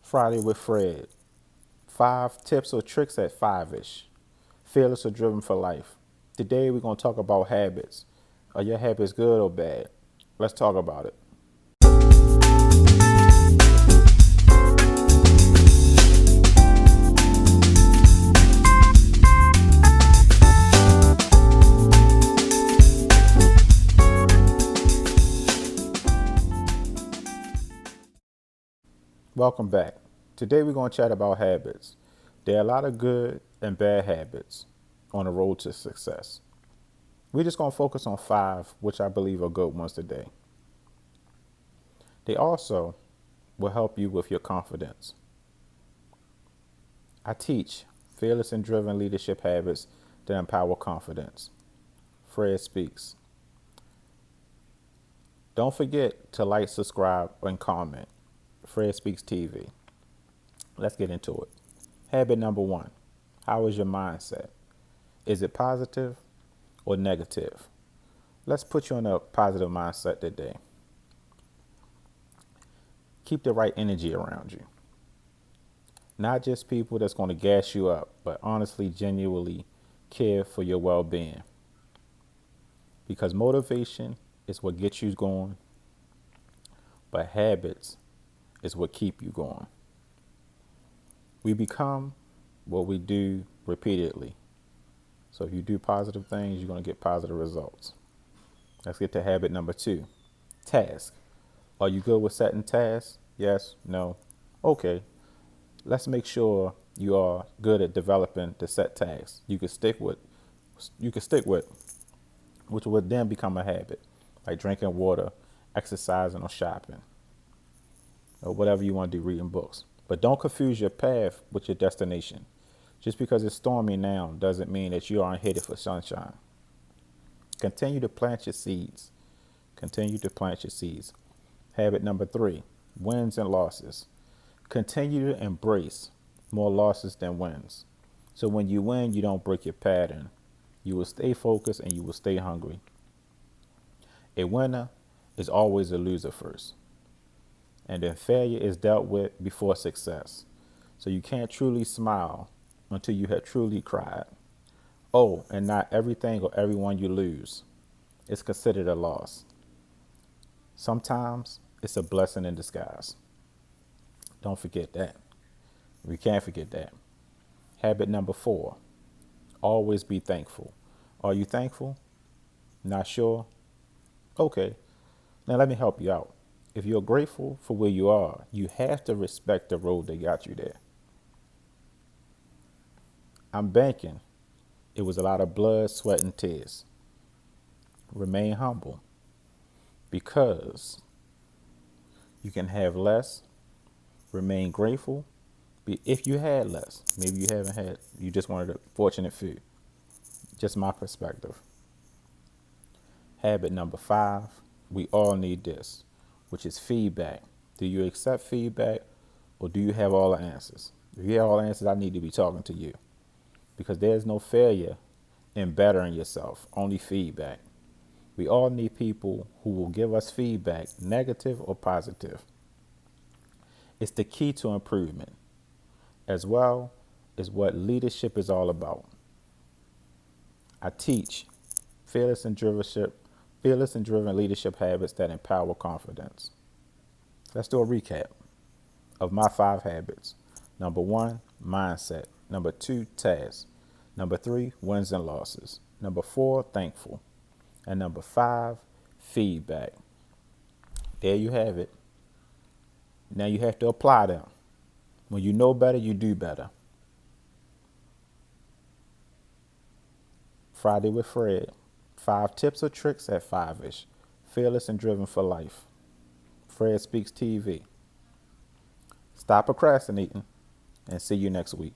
Friday with Fred. 5 tips or tricks at 5ish. Fearless or driven for life. Today we're going to talk about habits. Are your habits good or bad? Let's talk about it. Welcome back. Today we're going to chat about habits. There are a lot of good and bad habits on the road to success. We're just going to focus on 5, which I believe are good ones today. They also will help you with your confidence. I teach fearless and driven leadership habits that empower confidence. Fred speaks. Don't forget to like, subscribe, and comment. Fred Speaks TV. Let's get into it. Habit number 1. How is your mindset? Is it positive or negative? Let's put you in a positive mindset today. Keep the right energy around you. Not just people that's going to gas you up, but honestly, genuinely care for your well-being. Because motivation is what gets you going, but habits is what keep you going. We become what we do repeatedly. So if you do positive things, you're going to get positive results. Let's get to habit number 2. Task. Are you good with setting tasks? Yes? No? Okay. Let's make sure you are good at developing the set tasks you can stick with, which would then become a habit, like drinking water, exercising, or shopping, or whatever you want to do, reading books. But don't confuse your path with your destination. Just because it's stormy now doesn't mean that you aren't headed for sunshine. Continue to plant your seeds. Continue to plant your seeds. Habit number 3, wins and losses. Continue to embrace more losses than wins. So when you win, you don't break your pattern. You will stay focused and you will stay hungry. A winner is always a loser first. And then failure is dealt with before success. So you can't truly smile until you have truly cried. Oh, and not everything or everyone you lose is considered a loss. Sometimes it's a blessing in disguise. Don't forget that. We can't forget that. Habit number 4, always be thankful. Are you thankful? Not sure? Okay, now let me help you out. If you're grateful for where you are, you have to respect the road that got you there. I'm banking. It was a lot of blood, sweat, and tears. Remain humble, because you can have less. Remain grateful. If you had less, maybe you haven't had, you just wanted a fortunate few. Just my perspective. Habit number 5, we all need this, which is feedback. Do you accept feedback, or do you have all the answers? If you have all the answers, I need to be talking to you, because there's no failure in bettering yourself, only feedback. We all need people who will give us feedback, negative or positive. It's the key to improvement, as well as what leadership is all about. I teach fearless and driven leadership habits that empower confidence. Let's do a recap of my 5 habits. Number 1, mindset. Number 2, tasks. Number 3, wins and losses. Number 4, thankful. And number 5, feedback. There you have it. Now you have to apply them. When you know better, you do better. Friday with Fred. 5 tips or tricks at 5ish. Fearless and driven for life. Fred Speaks TV. Stop procrastinating, and see you next week.